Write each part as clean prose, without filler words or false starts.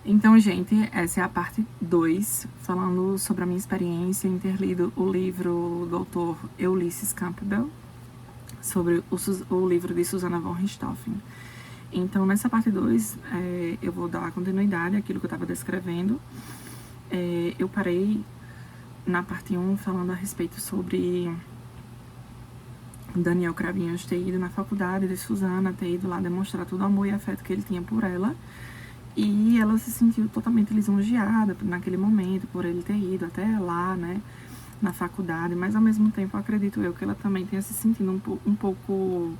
Então, gente, essa é a parte 2, falando sobre a minha experiência em ter lido o livro do autor Ulysses Campbell, sobre o livro de Susanna von Richthofen. Então, nessa parte 2, eu vou dar continuidade àquilo que eu estava descrevendo. Eu parei na parte 1 falando a respeito sobre Daniel Cravinhos ter ido na faculdade de Susanna, ter ido lá demonstrar todo o amor e afeto que ele tinha por ela. E ela se sentiu totalmente lisonjeada naquele momento, por ele ter ido até lá, né, na faculdade. Mas, ao mesmo tempo, acredito eu que ela também tenha se sentido um pouco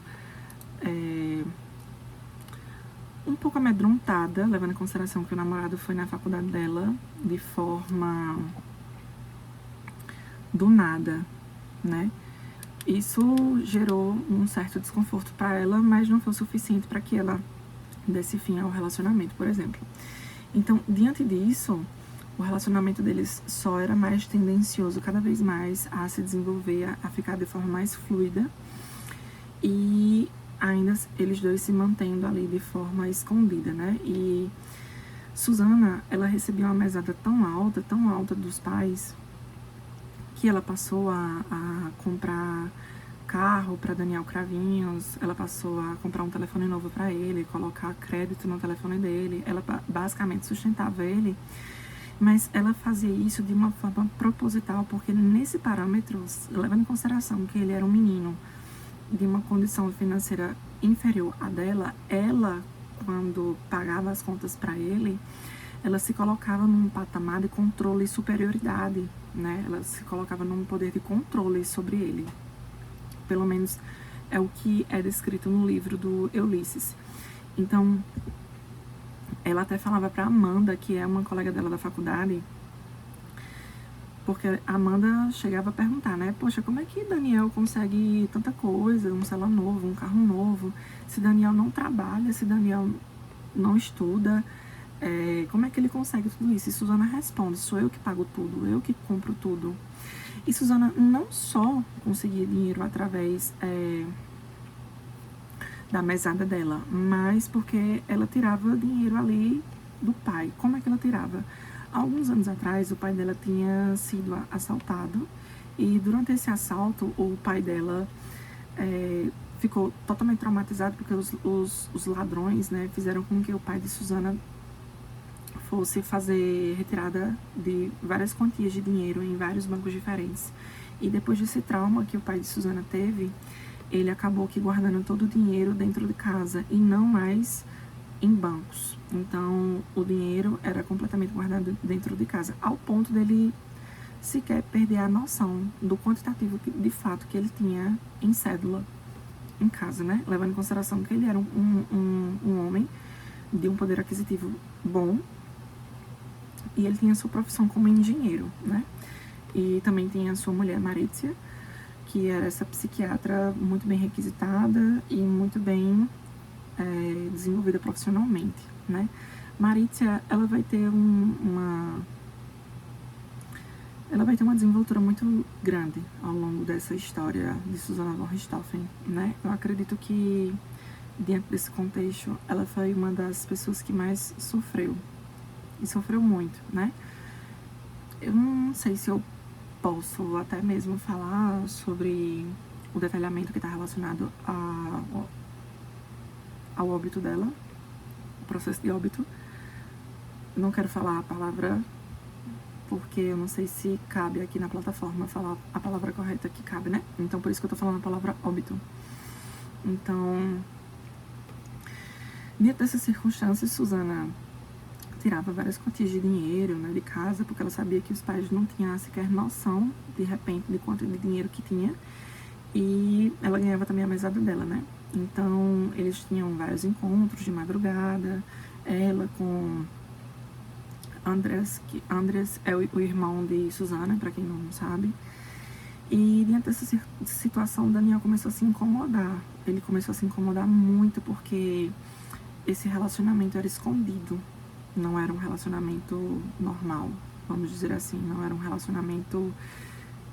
amedrontada, levando em consideração que o namorado foi na faculdade dela de forma do nada, né. Isso gerou um certo desconforto para ela, mas não foi o suficiente para que ela desse fim ao relacionamento, por exemplo. Então, diante disso, o relacionamento deles só era mais tendencioso cada vez mais a se desenvolver, a ficar de forma mais fluida, e ainda eles dois se mantendo ali de forma escondida, né? E Susanna, ela recebia uma mesada tão alta dos pais, que ela passou a comprar carro para Daniel Cravinhos, ela passou a comprar um telefone novo para ele, colocar crédito no telefone dele, ela basicamente sustentava ele, mas ela fazia isso de uma forma proposital, porque nesse parâmetro, levando em consideração que ele era um menino de uma condição financeira inferior à dela, ela, quando pagava as contas para ele, ela se colocava num patamar de controle e superioridade, né? Ela se colocava num poder de controle sobre ele. Pelo menos é o que é descrito no livro do Ulysses. Então, ela até falava para Amanda, que é uma colega dela da faculdade, porque a Amanda chegava a perguntar, né? Poxa, como é que Daniel consegue tanta coisa, um celular novo, um carro novo, se Daniel não trabalha, se Daniel não estuda, como é que ele consegue tudo isso? E Susanna responde, sou eu que pago tudo, eu que compro tudo. E Susanna não só conseguia dinheiro através da mesada dela, mas porque ela tirava dinheiro ali do pai. Como é que ela tirava? Alguns anos atrás, o pai dela tinha sido assaltado, e durante esse assalto, o pai dela ficou totalmente traumatizado, porque os ladrões, né, fizeram com que o pai de Susanna fosse fazer retirada de várias quantias de dinheiro em vários bancos diferentes. E depois desse trauma que o pai de Susanna teve, ele acabou que guardando todo o dinheiro dentro de casa e não mais em bancos. Então, o dinheiro era completamente guardado dentro de casa, ao ponto dele sequer perder a noção do quantitativo de fato que ele tinha em cédula em casa, né? Levando em consideração que ele era um homem de um poder aquisitivo bom, e ele tinha sua profissão como engenheiro, né? E também tinha a sua mulher, Marícia, que era essa psiquiatra muito bem requisitada e muito bem desenvolvida profissionalmente, né? Marícia, ela vai ter uma desenvoltura muito grande ao longo dessa história de Susanna von Richthofen, né? Eu acredito que, dentro desse contexto, ela foi uma das pessoas que mais sofreu, e sofreu muito, né? Eu não sei se eu posso até mesmo falar sobre o detalhamento que está relacionado ao óbito dela, o processo de óbito. Não quero falar a palavra, porque eu não sei se cabe aqui na plataforma falar a palavra correta que cabe, né? Então, por isso que eu tô falando a palavra óbito. Então, dentro dessas circunstâncias, Susanna tirava várias quantias de dinheiro, né, de casa, porque ela sabia que os pais não tinham sequer noção, de repente, de quanto de dinheiro que tinha. E ela ganhava também a mesada dela, né? Então, eles tinham vários encontros de madrugada, ela com Andres é o irmão de Susanna, para quem não sabe. E diante dessa situação, Daniel começou a se incomodar. Ele começou a se incomodar muito, porque esse relacionamento era escondido. Não era um relacionamento normal, vamos dizer assim. Não era um relacionamento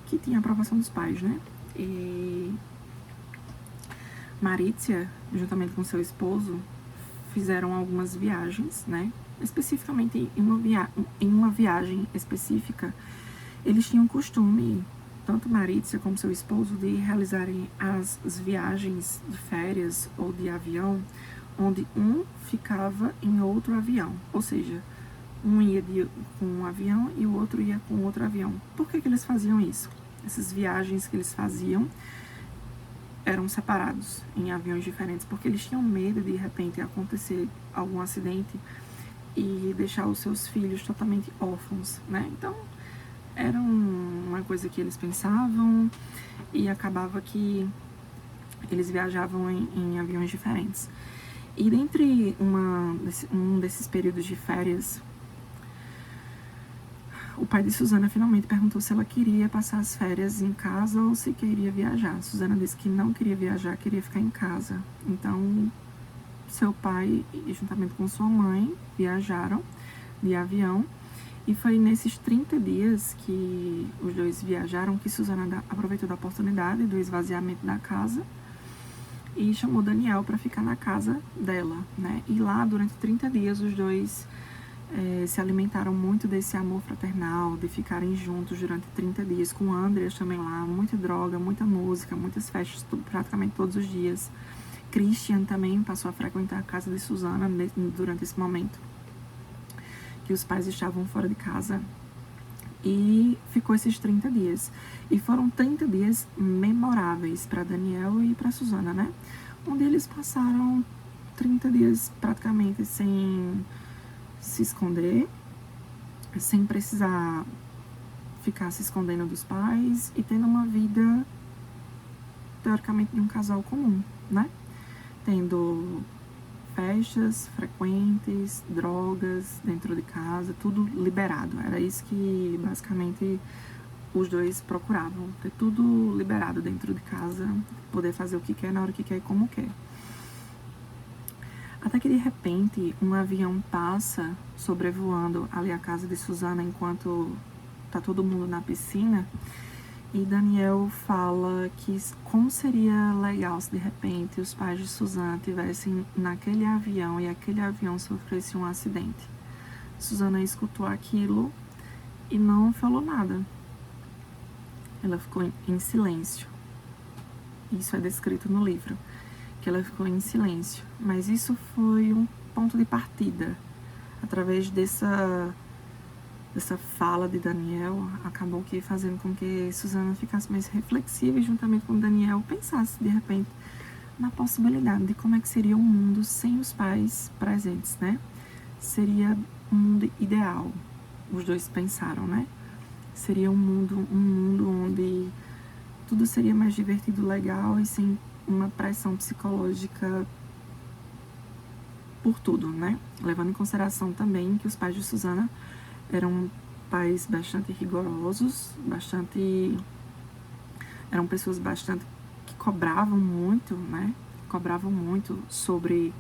que tinha aprovação dos pais, né? E Marícia, juntamente com seu esposo, fizeram algumas viagens, né, especificamente em uma viagem específica, eles tinham costume, tanto Marícia como seu esposo, de realizarem as viagens de férias ou de avião, onde um ficava em outro avião, ou seja, um ia com um avião e o outro ia com outro avião. Por que eles faziam isso? Essas viagens que eles faziam eram separados em aviões diferentes, porque eles tinham medo de repente acontecer algum acidente e deixar os seus filhos totalmente órfãos, né? Então, era uma coisa que eles pensavam e acabava que eles viajavam em aviões diferentes. E dentre um desses períodos de férias, o pai de Susana finalmente perguntou se ela queria passar as férias em casa ou se queria viajar. Susana disse que não queria viajar, queria ficar em casa. Então, seu pai, juntamente com sua mãe, viajaram de avião. E foi nesses 30 dias que os dois viajaram que Susana aproveitou da oportunidade do esvaziamento da casa e chamou Daniel para ficar na casa dela, né? E lá, durante 30 dias, os dois se alimentaram muito desse amor fraternal, de ficarem juntos durante 30 dias, com Andreas também lá, muita droga, muita música, muitas festas, praticamente todos os dias. Christian também passou a frequentar a casa de Susana durante esse momento que os pais estavam fora de casa, e ficou esses 30 dias. E foram 30 dias memoráveis para Daniel e para Susana, né? Onde eles passaram 30 dias praticamente sem se esconder, sem precisar ficar se escondendo dos pais e tendo uma vida, teoricamente, de um casal comum, né? Tendo festas frequentes, drogas dentro de casa, tudo liberado. Era isso que, basicamente, os dois procuravam. Ter tudo liberado dentro de casa, poder fazer o que quer, na hora que quer e como quer. Até que, de repente, um avião passa sobrevoando ali a casa de Susana enquanto tá todo mundo na piscina. E Daniel fala que como seria legal se de repente os pais de Susana estivessem naquele avião e aquele avião sofresse um acidente. Susana escutou aquilo e não falou nada. Ela ficou em silêncio. Isso é descrito no livro, que ela ficou em silêncio. Mas isso foi um ponto de partida. Através dessa fala de Daniel, acabou que fazendo com que Susana ficasse mais reflexiva e, juntamente com Daniel, pensasse, de repente, na possibilidade de como é que seria um mundo sem os pais presentes, né? Seria um mundo ideal, os dois pensaram, né? Seria um mundo onde tudo seria mais divertido, legal e sem uma pressão psicológica por tudo, né? Levando em consideração também que os pais de Susana eram pais bastante rigorosos, eram pessoas bastante que cobravam muito, né? Cobravam muito sobre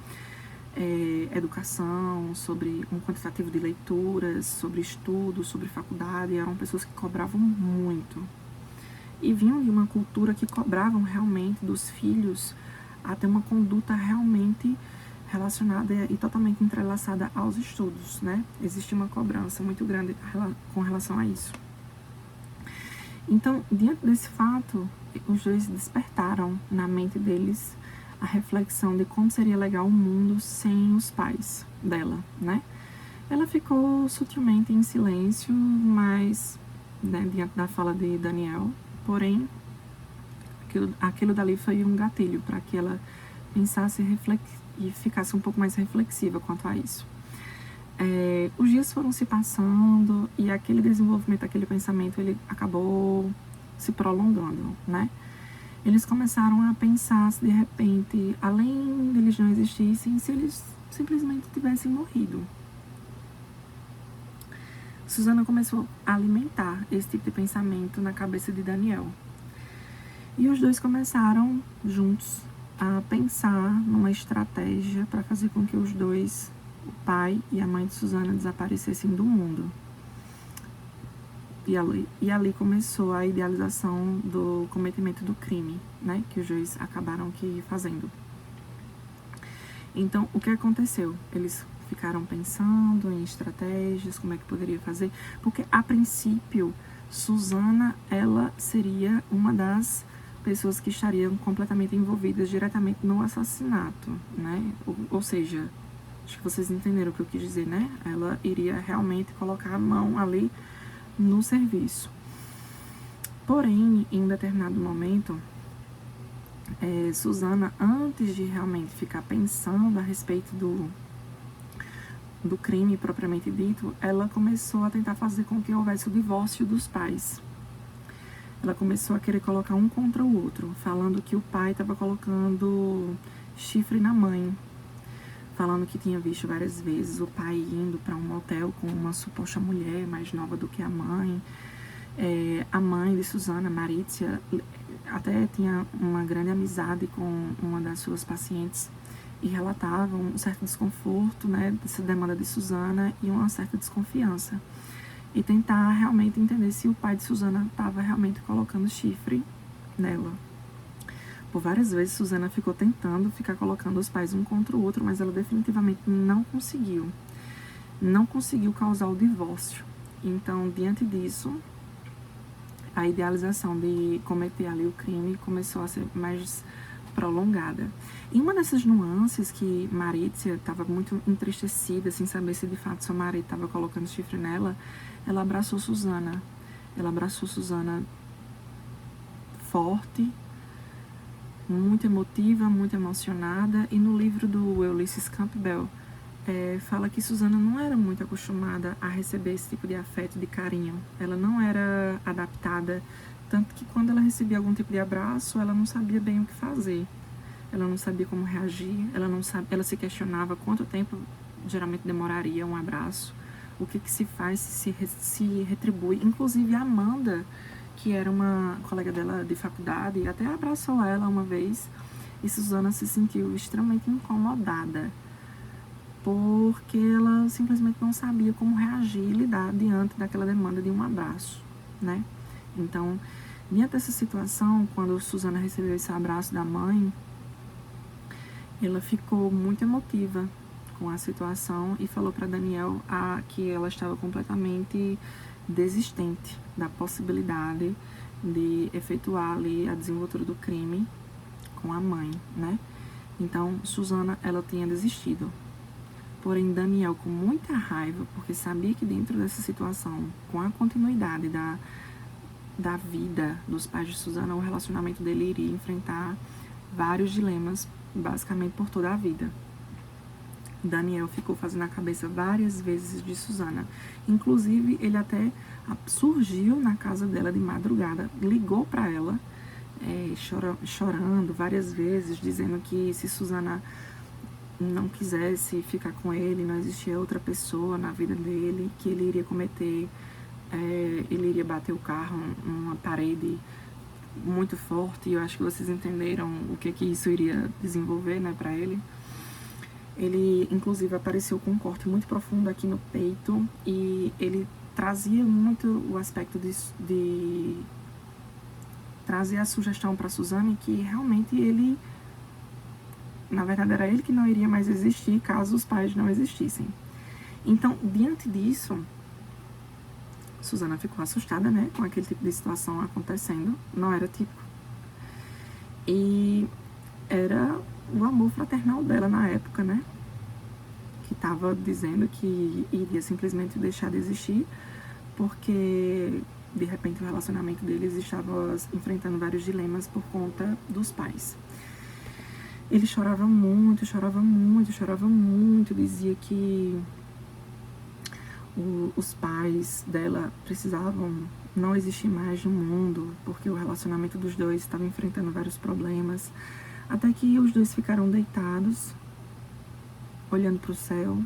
educação, sobre um quantitativo de leituras, sobre estudo, sobre faculdade. Eram pessoas que cobravam muito. E vinham de uma cultura que cobravam realmente dos filhos a ter uma conduta realmente relacionada e totalmente entrelaçada aos estudos, né? Existe uma cobrança muito grande com relação a isso. Então, diante desse fato, os dois despertaram na mente deles a reflexão de como seria legal o mundo sem os pais dela, né? Ela ficou sutilmente em silêncio, mas, né, diante da fala de Daniel, porém, aquilo dali foi um gatilho para que ela pensasse e ficasse um pouco mais reflexiva quanto a isso. Os dias foram se passando e aquele desenvolvimento, aquele pensamento, ele acabou se prolongando, né? Eles começaram a pensar se de repente, além deles não existissem, se eles simplesmente tivessem morrido. Susana começou a alimentar esse tipo de pensamento na cabeça de Daniel. E os dois começaram juntos a pensar numa estratégia para fazer com que os dois, o pai e a mãe de Susana, desaparecessem do mundo. E ali começou a idealização do cometimento do crime, né, que os dois acabaram fazendo. Então, o que aconteceu? Eles ficaram pensando em estratégias, como é que poderia fazer, porque a princípio Suzana, ela seria uma das pessoas que estariam completamente envolvidas diretamente no assassinato, né? Ou seja, acho que vocês entenderam o que eu quis dizer, né? Ela iria realmente colocar a mão ali no serviço. Porém, em um determinado momento, Suzana, antes de realmente ficar pensando a respeito do crime propriamente dito, ela começou a tentar fazer com que houvesse o divórcio dos pais. Ela começou a querer colocar um contra o outro, falando que o pai estava colocando chifre na mãe, falando que tinha visto várias vezes o pai indo para um motel com uma suposta mulher mais nova do que a mãe. A mãe de Suzana, Marícia, até tinha uma grande amizade com uma das suas pacientes e relatava um certo desconforto, né, dessa demanda de Suzana e uma certa desconfiança. E tentar realmente entender se o pai de Suzana estava realmente colocando chifre nela. Por várias vezes, Suzana ficou tentando ficar colocando os pais um contra o outro, mas ela definitivamente não conseguiu. Não conseguiu causar o divórcio. Então, diante disso, a idealização de cometer ali o crime começou a ser mais prolongada. E uma dessas nuances que Marícia estava muito entristecida, sem saber se de fato seu marido estava colocando chifre nela, ela abraçou Suzana. Ela abraçou Suzana forte, muito emotiva, muito emocionada. E no livro do Ulysses Campbell, fala que Suzana não era muito acostumada a receber esse tipo de afeto, de carinho. Ela não era adaptada, tanto que quando ela recebia algum tipo de abraço, ela não sabia bem o que fazer. Ela não sabia como reagir, ela se questionava quanto tempo geralmente demoraria um abraço, o que se faz, se retribui. Inclusive a Amanda, que era uma colega dela de faculdade, até abraçou ela uma vez, e Suzana se sentiu extremamente incomodada, porque ela simplesmente não sabia como reagir e lidar diante daquela demanda de um abraço, né? Então, diante dessa situação, quando Suzana recebeu esse abraço da mãe, ela ficou muito emotiva com a situação e falou para Daniel que ela estava completamente desistente da possibilidade de efetuar ali a desenvoltura do crime com a mãe, né? Então, Suzana, ela tinha desistido. Porém, Daniel, com muita raiva, porque sabia que dentro dessa situação, com a continuidade da vida dos pais de Suzana, o relacionamento dele iria enfrentar vários dilemas, basicamente por toda a vida. Daniel ficou fazendo a cabeça várias vezes de Suzana. Inclusive, ele até surgiu na casa dela de madrugada, ligou para ela, chorando várias vezes, dizendo que se Suzana não quisesse ficar com ele, não existia outra pessoa na vida dele, que ele iria cometer, ele iria bater o carro numa parede muito forte. E eu acho que vocês entenderam o que isso iria desenvolver, né, para ele. Ele, inclusive, apareceu com um corte muito profundo aqui no peito e ele trazia muito o aspecto de trazer a sugestão para Suzane que realmente ele, na verdade, era ele que não iria mais existir caso os pais não existissem. Então, diante disso, Suzana ficou assustada, né, com aquele tipo de situação acontecendo. Não era típico. E era o amor fraternal dela na época, né, que estava dizendo que iria simplesmente deixar de existir porque, de repente, o relacionamento deles estava enfrentando vários dilemas por conta dos pais. Ele chorava muito, chorava muito, chorava muito, dizia que os pais dela precisavam não existir mais no mundo, porque o relacionamento dos dois estava enfrentando vários problemas, até que os dois ficaram deitados, olhando para o céu,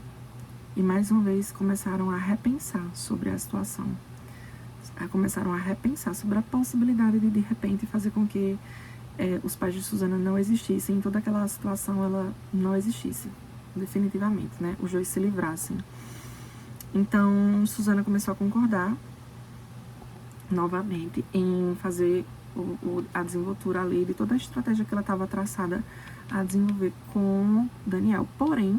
e mais uma vez começaram a repensar sobre a situação. Começaram a repensar sobre a possibilidade de repente, fazer com que os pais de Suzana não existissem, toda aquela situação ela não existisse, definitivamente, né? Os dois se livrassem. Então, Suzana começou a concordar novamente em fazer a desenvoltura ali de toda a estratégia que ela estava traçada a desenvolver com Daniel. Porém,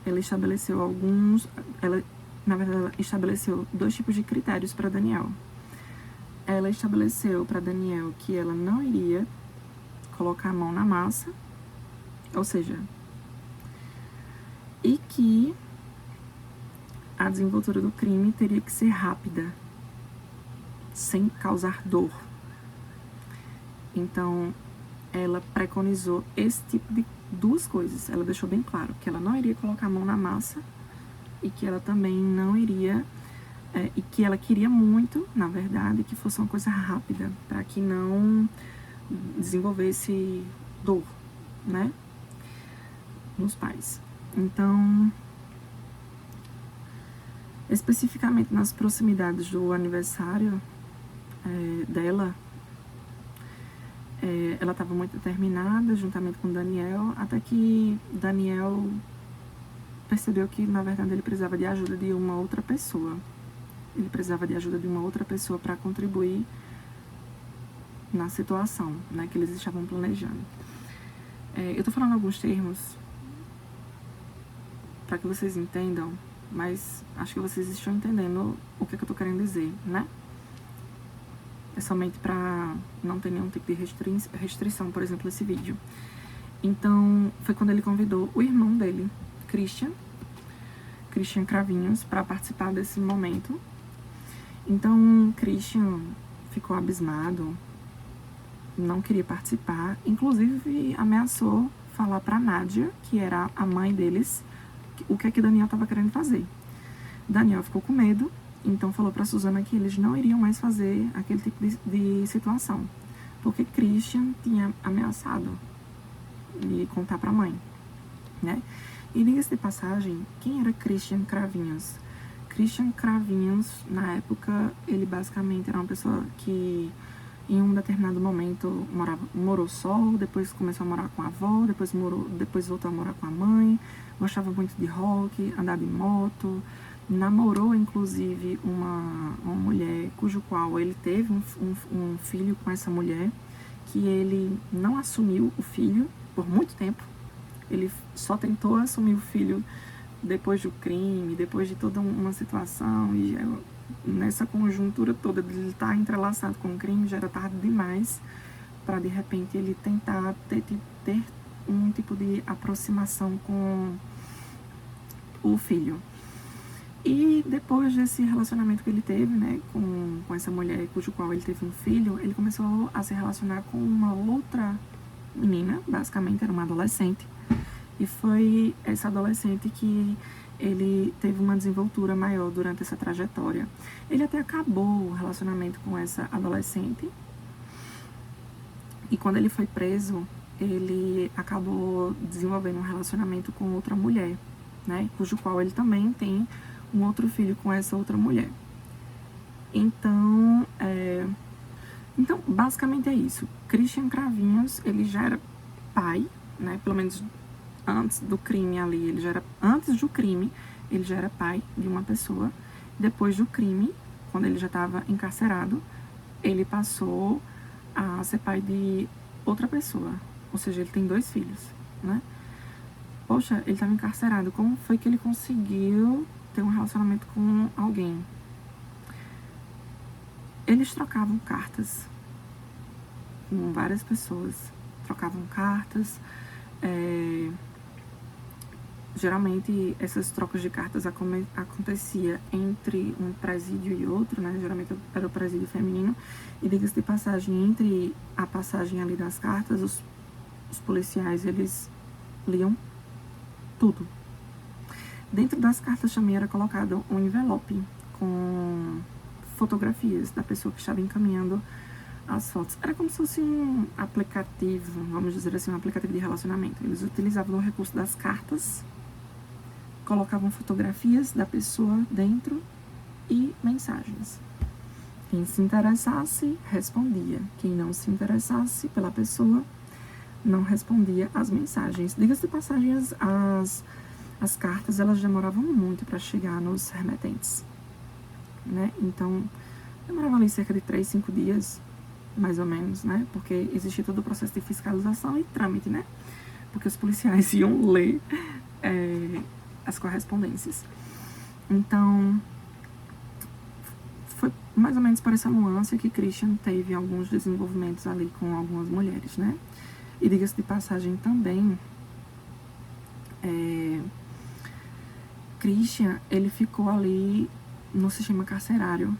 ela estabeleceu na verdade, ela estabeleceu 2 tipos de critérios para Daniel. Ela estabeleceu para Daniel que ela não iria colocar a mão na massa, ou seja, e que a desenvoltura do crime teria que ser rápida, sem causar dor. Então, ela preconizou esse tipo de 2 coisas. Ela deixou bem claro que ela não iria colocar a mão na massa e que ela também não iria... e que ela queria muito, na verdade, que fosse uma coisa rápida, para que não desenvolvesse dor, né, nos pais. Então, especificamente nas proximidades do aniversário dela, ela estava muito determinada, juntamente com Daniel, até que Daniel percebeu que, na verdade, ele precisava de ajuda de uma outra pessoa. Ele precisava de ajuda de uma outra pessoa para contribuir na situação, né, que eles estavam planejando. Eu tô falando alguns termos para que vocês entendam, mas acho que vocês estão entendendo o que eu tô querendo dizer, né? É somente para não ter nenhum tipo de restrição, por exemplo, esse vídeo. Então, foi quando ele convidou o irmão dele, Christian Cravinhos, para participar desse momento. Então, Christian ficou abismado, não queria participar, inclusive ameaçou falar para Nádia, que era a mãe deles, o que é que Daniel estava querendo fazer. Daniel ficou com medo, então falou para Susana que eles não iriam mais fazer aquele tipo de situação, porque Christian tinha ameaçado de contar para a mãe, né? E diga-se de passagem, quem era Christian Cravinhos? Christian Cravinhos, na época, ele basicamente era uma pessoa que em um determinado momento morou só, depois começou a morar com a avó, depois voltou a morar com a mãe, gostava muito de rock, andava de moto, namorou inclusive uma mulher cujo qual ele teve um filho com essa mulher, que ele não assumiu o filho por muito tempo. Ele só tentou assumir o filho depois do crime, depois de toda uma situação, e nessa conjuntura toda de ele estar entrelaçado com o crime, já era tarde demais para de repente ele tentar ter um tipo de aproximação com o filho. E depois desse relacionamento que ele teve, né, com essa mulher cujo qual ele teve um filho, ele começou a se relacionar com uma outra menina, basicamente era uma adolescente, e foi essa adolescente que ele teve uma desenvoltura maior durante essa trajetória. Ele até acabou o relacionamento com essa adolescente, e quando ele foi preso, ele acabou desenvolvendo um relacionamento com outra mulher, né, cujo qual ele também tem um outro filho com essa outra mulher. Então, basicamente é isso. Christian Cravinhos, ele já era pai, né, pelo menos antes do crime ali, antes do crime, ele já era pai de uma pessoa. Depois do crime, quando ele já estava encarcerado, ele passou a ser pai de outra pessoa. Ou seja, ele tem 2 filhos, né? Poxa, ele estava encarcerado. Como foi que ele conseguiu ter um relacionamento com alguém? Eles trocavam cartas com várias pessoas. Trocavam cartas. Geralmente, essas trocas de cartas acontecia entre um presídio e outro, né? Geralmente era o presídio feminino. E diga-se de passagem, entre a passagem ali das cartas, os policiais, eles liam tudo. Dentro das cartas também era colocado um envelope com fotografias da pessoa que estava encaminhando as fotos. Era como se fosse um aplicativo, vamos dizer assim, um aplicativo de relacionamento. Eles utilizavam o recurso das cartas, colocavam fotografias da pessoa dentro e mensagens. Quem se interessasse, respondia. Quem não se interessasse pela pessoa, não respondia as mensagens. Diga-se de passagem, as cartas, elas demoravam muito para chegar nos remetentes, né? Então, demorava ali cerca de 3, 5 dias, mais ou menos, né? Porque existia todo o processo de fiscalização e trâmite, né? Porque os policiais iam ler as correspondências. Então, foi mais ou menos por essa nuance que Christian teve alguns desenvolvimentos ali com algumas mulheres, né? E diga-se de passagem também, Christian, ele ficou ali no sistema carcerário,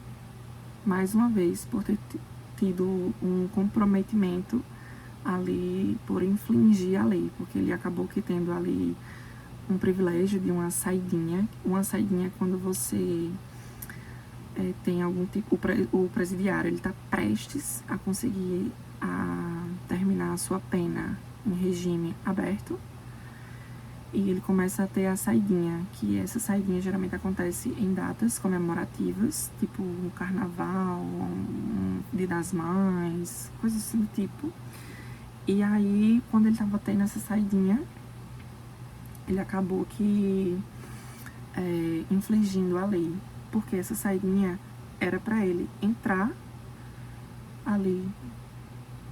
mais uma vez, por ter tido um comprometimento ali, por infringir a lei, porque ele acabou que tendo ali um privilégio de uma saidinha quando você tem algum tipo, o presidiário, ele está prestes a conseguir terminar a sua pena em regime aberto, e ele começa a ter a saidinha, que essa saidinha geralmente acontece em datas comemorativas, tipo um carnaval, um Dia das Mães, coisas assim do tipo. E aí, quando ele estava tendo essa saidinha, ele acabou que infligindo a lei, porque essa saidinha era para ele entrar ali,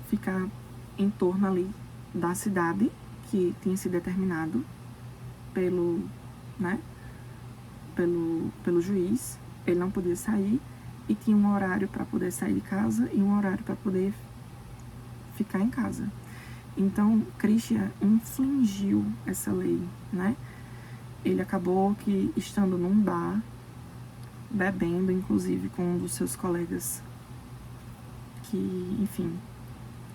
ficar em torno ali da cidade que tinha sido determinado pelo juiz. Ele não podia sair e tinha um horário para poder sair de casa e um horário para poder ficar em casa. Então, Christian infringiu essa lei, né? Ele acabou que estando num bar, bebendo, inclusive, com um dos seus colegas que, enfim,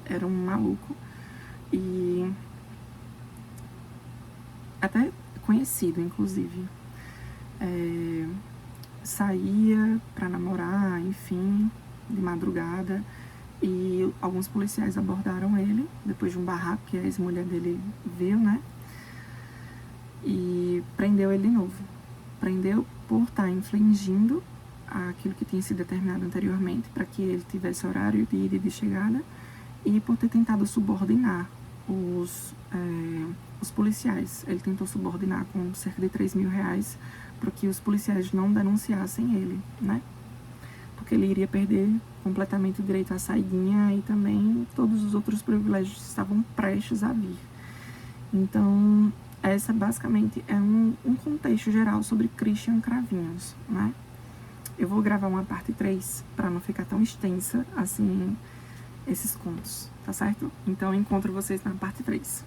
era um maluco e até conhecido, inclusive. Saía pra namorar, enfim, de madrugada, e alguns policiais abordaram ele depois de um barraco que a ex-mulher dele viu, né? E prendeu ele de novo. Prendeu por estar infringindo aquilo que tinha sido determinado anteriormente para que ele tivesse horário de ida e de chegada, e por ter tentado subordinar os policiais. Ele tentou subordinar com cerca de 3 mil reais para que os policiais não denunciassem ele, né? Porque ele iria perder completamente o direito à saidinha e também todos os outros privilégios estavam prestes a vir. Então, essa basicamente é um contexto geral sobre Christian Cravinhos, né? Eu vou gravar uma parte 3 para não ficar tão extensa assim esses contos, tá certo? Então, eu encontro vocês na parte 3.